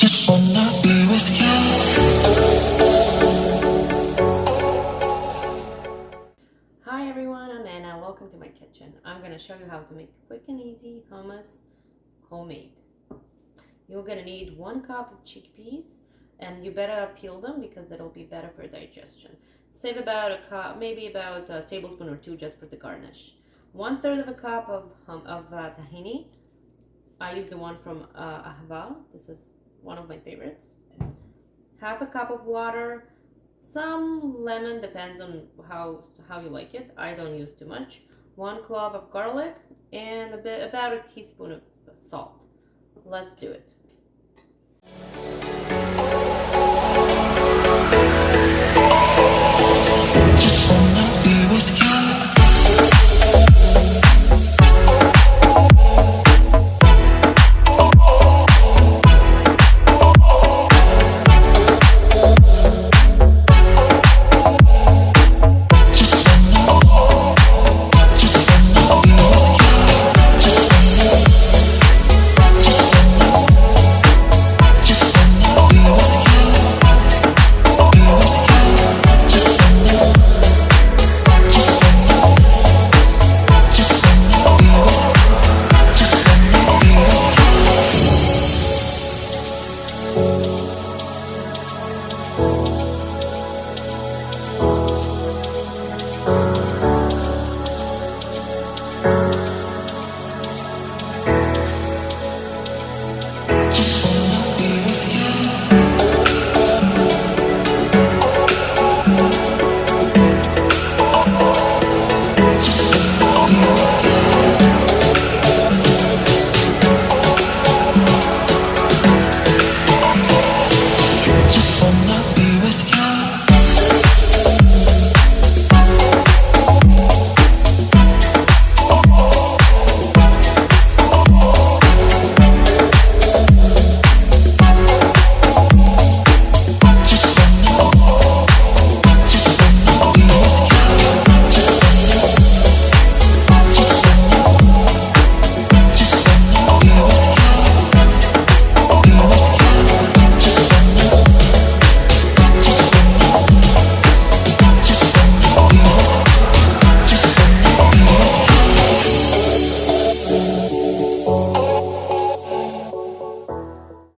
Just wanna be with you. Hi everyone, I'm Anna. Welcome to my kitchen. I'm going to show you how to make quick and easy hummus homemade. You're going to need 1 cup of chickpeas, and you better peel them because it'll be better for digestion. Save about a cup, maybe about a tablespoon or 2 just for the garnish. 1/3 of a cup of tahini. I use the one from Ahval. This is one of my favorites. 1/2 cup of water. Some lemon, depends on how you like it. I don't use too much. 1 clove of garlic and about a teaspoon of salt. Let's do it.